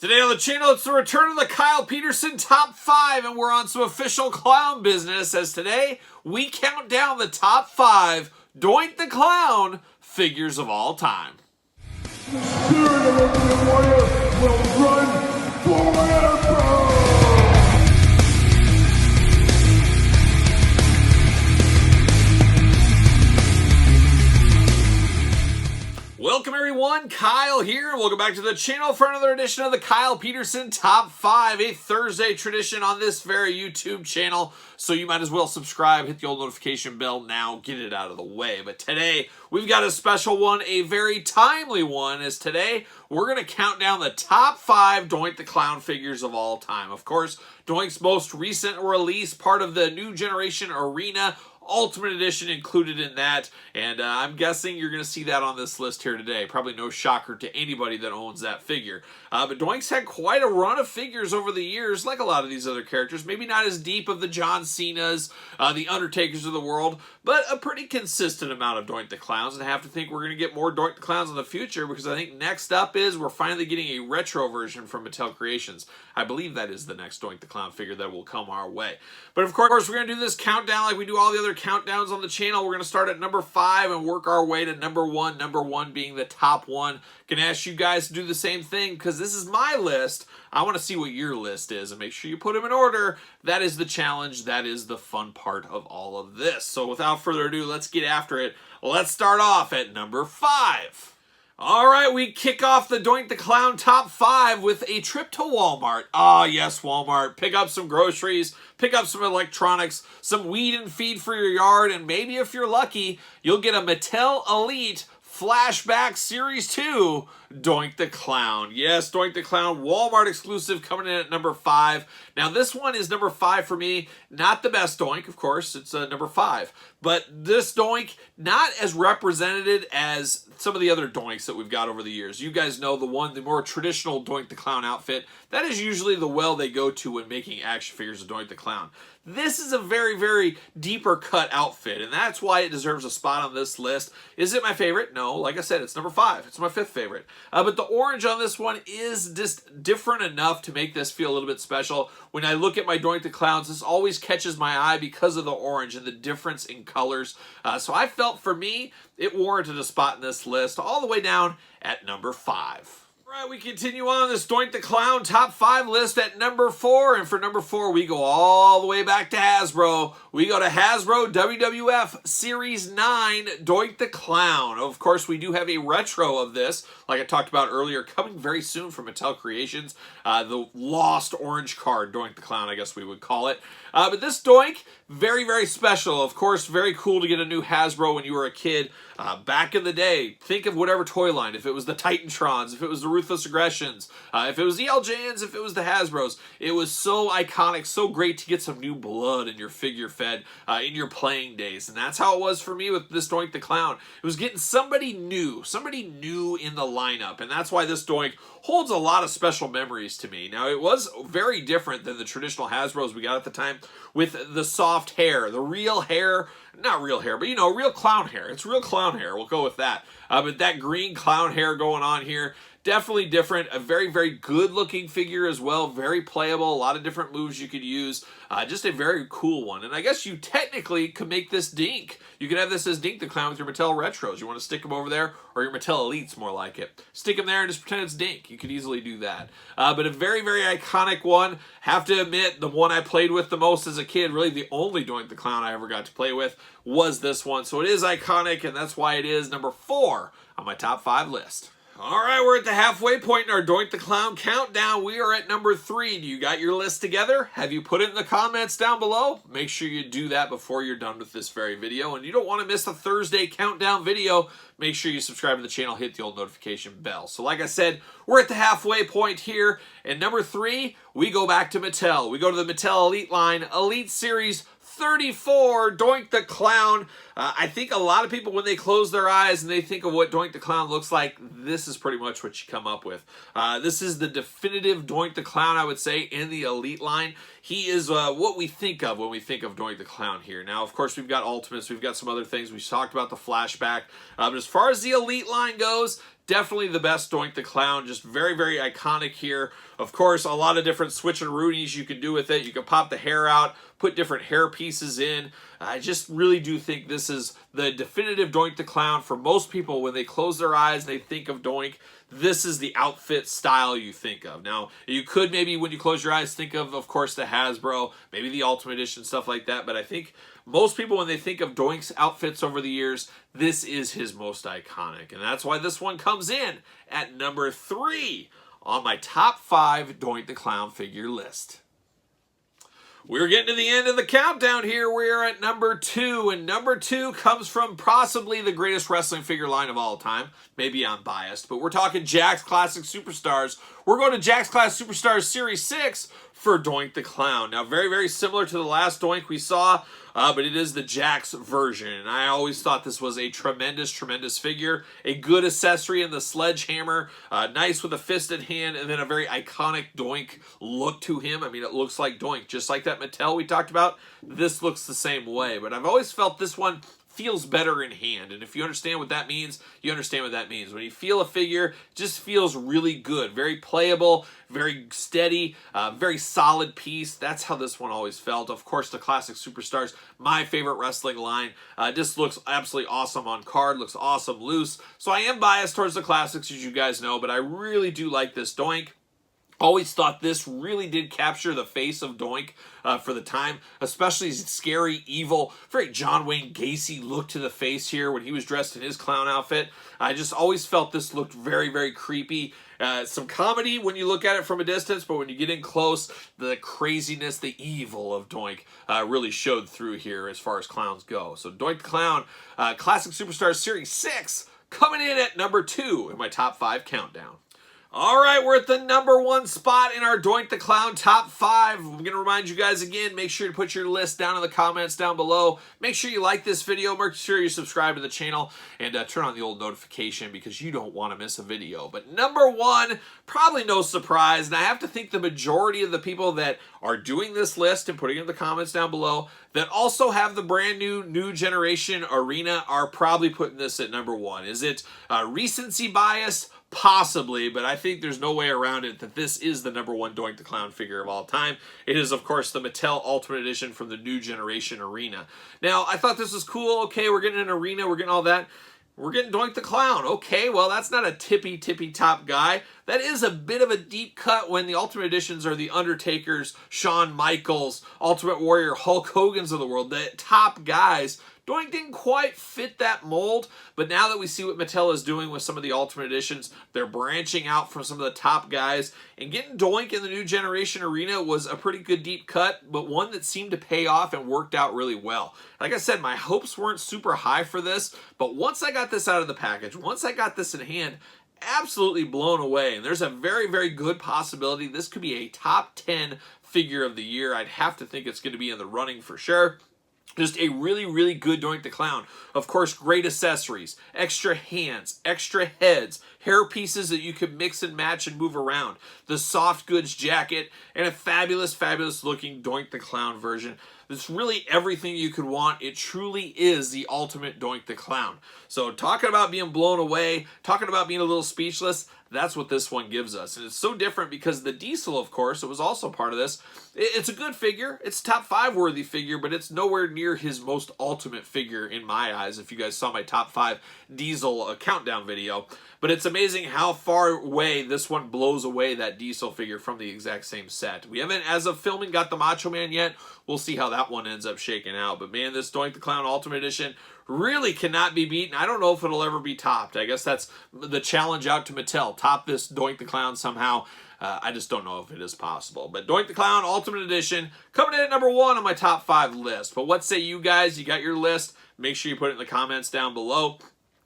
Today on the channel, it's the return of the Kyle Peterson Top 5, and we're on some official clown business, as today we count down the top 5 Doink the Clown figures of all time. The spirit of Ultimate Warrior will run forever! Welcome everyone, Kyle here, and welcome back to the channel for another edition of the Kyle Peterson Top 5, a Thursday tradition on this very YouTube channel, so you might as well subscribe, hit the old notification bell now, get it out of the way. But today, we've got a special one, a very timely one, as today, we're going to count down the top 5 Doink the Clown figures of all time. Of course, Doink's most recent release, part of the New Generation Arena Ultimate Edition included in that, and I'm guessing you're going to see that on this list here today. Probably no shocker to anybody that owns that figure. But Doink's had quite a run of figures over the years, like a lot of these other characters. Maybe not as deep of the John Cenas, the Undertakers of the world, but a pretty consistent amount of Doink the Clowns, and I have to think we're going to get more Doink the Clowns in the future, because I think next up is we're finally getting a retro version from Mattel Creations. I believe that is the next Doink the Clown figure that will come our way. But of course, we're going to do this countdown like we do all the other countdowns on the channel. We're going to start at number 5 and work our way to number 1, number 1 being the top one. Gonna ask you guys to do the same thing, because this is my list. I want to see what your list is and make sure you put them in order. That is the challenge. That is the fun part of all of this. So without further ado, let's get after it. Let's start off at number 5. All right, we kick off the Doink the Clown top 5 with a trip to Walmart. Ah, yes, Walmart. Pick up some groceries, pick up some electronics, some weed and feed for your yard, and maybe if you're lucky, you'll get a Mattel Elite Flashback Series 2 Doink the Clown. Yes, Doink the Clown, Walmart exclusive, coming in at number 5. Now, this one is number 5 for me. Not the best Doink, of course. It's number 5. But this Doink, not as represented as some of the other Doinks that we've got over the years. You guys know the more traditional Doink the Clown outfit. That is usually the well they go to when making action figures of Doink the Clown. This is a very, very deeper cut outfit, and that's why it deserves a spot on this list. Is it my favorite? No. Like I said, it's number 5. It's my 5th favorite. But the orange on this one is just different enough to make this feel a little bit special. When I look at my Doink the Clowns, this always catches my eye because of the orange and the difference in colors. So I felt, for me, it warranted a spot in this list, all the way down at number 5. All right, we continue on this Doink the Clown top 5 list at number 4. And for number 4, we go all the way back to Hasbro. We go to Hasbro WWF Series 9 Doink the Clown. Of course, we do have a retro of this, like I talked about earlier, coming very soon from Mattel Creations. The lost orange card Doink the Clown, I guess we would call it. But this Doink, very, very special. Of course, very cool to get a new Hasbro when you were a kid. Back in the day, think of whatever toy line. If it was the Titantrons, if it was the Ruthless Aggressions, if it was the LJNs, if it was the Hasbros. It was so iconic, so great to get some new blood in your figure fed in your playing days. And that's how it was for me with this Doink the Clown. It was getting somebody new in the lineup. And that's why this Doink holds a lot of special memories to me. Now, it was very different than the traditional Hasbros we got at the time, with the soft hair, the real hair, not real hair, but you know, real clown hair. It's real clown hair, we'll go with that. But that green clown hair going on here, definitely different. A very, very good looking figure as well. Very playable. A lot of different moves you could use. Just a very cool one. And I guess you technically could make this Dink. You could have this as Dink the Clown with your Mattel Retros. You want to stick them over there, or your Mattel Elites, more like it. Stick them there and just pretend it's Dink. You could easily do that. But a very, very iconic one. Have to admit, the one I played with the most as a kid, really the only Doink the Clown I ever got to play with, was this one. So it is iconic, and that's why it is number 4 on my top 5 list. All right, we're at the halfway point in our Doink the Clown countdown. We are at number 3. Do you got your list together? Have you put it in the comments down below? Make sure you do that before you're done with this very video. And you don't want to miss the Thursday countdown video. Make sure you subscribe to the channel, hit the old notification bell. So like I said, we're at the halfway point here. And number 3, we go back to Mattel. We go to the Mattel Elite line, Elite Series 34, Doink the Clown. I think a lot of people, when they close their eyes and they think of what Doink the Clown looks like, this is pretty much what you come up with. This is the definitive Doink the Clown, I would say, in the Elite line. He is what we think of when we think of Doink the Clown here. Now, of course, we've got Ultimates. We've got some other things. We talked about the flashback. But as far as the Elite line goes, definitely the best Doink the Clown. Just very, very iconic here. Of course, a lot of different switcheroonies you can do with it. You can pop the hair out, put different hair pieces in. I just really do think this is the definitive Doink the Clown. For most people, when they close their eyes and they think of Doink, this is the outfit style you think of. Now, you could maybe, when you close your eyes, think of course, the Hasbro, maybe the Ultimate Edition, stuff like that. But I think most people, when they think of Doink's outfits over the years, this is his most iconic. And that's why this one comes in at number 3 on my top 5 Doink the Clown figure list. We're getting to the end of the countdown here. We're at number 2, and number 2 comes from possibly the greatest wrestling figure line of all time. Maybe I'm biased, but we're talking Jakks Classic Superstars. We're going to Jakks Classic Superstars Series 6 for Doink the Clown. Now, very, very similar to the last Doink we saw, but it is the Jakks version. And I always thought this was a tremendous, tremendous figure. A good accessory in the sledgehammer, nice with a fisted hand, and then a very iconic Doink look to him. I mean, it looks like Doink, just like that Mattel we talked about. This looks the same way, but I've always felt this one feels better in hand. And if you understand what that means, you understand what that means. When you feel a figure, it just feels really good. Very playable, very steady, very solid piece. That's how this one always felt. Of course, the Classic Superstars, my favorite wrestling line. Just looks absolutely awesome on card, looks awesome loose. So I am biased towards the Classics, as you guys know, but I really do like this Doink. Always thought this really did capture the face of Doink for the time, especially scary, evil, very John Wayne Gacy look to the face here when he was dressed in his clown outfit. I just always felt this looked very, very creepy. Some comedy when you look at it from a distance, but when you get in close, the craziness, the evil of Doink really showed through here as far as clowns go. So Doink the Clown, Classic Superstars Series 6, coming in at number 2 in my top 5 countdown. All right, we're at the number 1 spot in our Doink the Clown top 5. I'm going to remind you guys again, make sure to put your list down in the comments down below. Make sure you like this video, make sure you subscribe to the channel, and turn on the old notification because you don't want to miss a video. But number 1, probably no surprise, and I have to think the majority of the people that are doing this list and putting it in the comments down below that also have the brand new generation Arena are probably putting this at number 1. Is it recency bias? Possibly, but I think there's no way around it that this is the number 1 Doink the Clown figure of all time. It is, of course, the Mattel Ultimate Edition from the new generation Arena. Now, I thought this was cool. Okay, we're getting an Arena, we're getting all that. We're getting Doink the Clown. Okay, well, that's not a tippy top guy. That is a bit of a deep cut when the Ultimate Editions are the Undertakers, Shawn Michaels, Ultimate Warrior, Hulk Hogan's of the world, the top guys. Doink didn't quite fit that mold, but now that we see what Mattel is doing with some of the Ultimate Editions, they're branching out from some of the top guys, and getting Doink in the new generation Arena was a pretty good deep cut, but one that seemed to pay off and worked out really well. Like I said, my hopes weren't super high for this, but once I got this out of the package, once I got this in hand, absolutely blown away. And there's a very, very good possibility this could be a top 10 figure of the year. I'd have to think it's going to be in the running for sure. Just a really, really good Doink the Clown. Of course, great accessories, extra hands, extra heads, hair pieces that you can mix and match and move around, the soft goods jacket, and a fabulous, fabulous looking Doink the Clown version. It's really everything you could want. It truly is the ultimate Doink the Clown. So talking about being blown away, talking about being a little speechless, that's what this one gives us. And it's so different because the Diesel, of course, it was also part of this. It's a good figure. It's a top 5 worthy figure, but it's nowhere near his most ultimate figure in my eyes, if you guys saw my top 5 Diesel countdown video. But it's amazing how far away this one blows away that Diesel figure from the exact same set. We haven't, as of filming, got the Macho Man yet. We'll see how that one ends up shaking out. But man, this Doink the Clown Ultimate Edition really cannot be beaten. I don't know if it'll ever be topped. I guess that's the challenge out to Mattel. Top this Doink the Clown somehow. I just don't know if it is possible. But Doink the Clown Ultimate Edition coming in at number 1 on my top 5 list. But what say you guys? You got your list. Make sure you put it in the comments down below.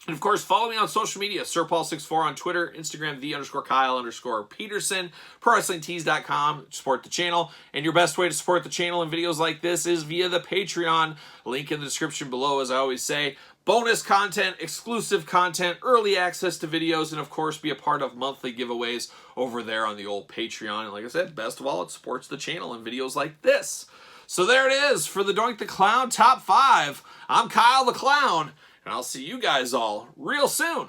And of course, follow me on social media, SirPaul64 on Twitter, Instagram, _Kyle_Peterson, ProWrestlingTees.com, support the channel. And your best way to support the channel and videos like this is via the Patreon. Link in the description below, as I always say. Bonus content, exclusive content, early access to videos, and of course, be a part of monthly giveaways over there on the old Patreon. And like I said, best of all, it supports the channel and videos like this. So there it is for the Doink the Clown Top 5. I'm Kyle the Clown. And I'll see you guys all real soon.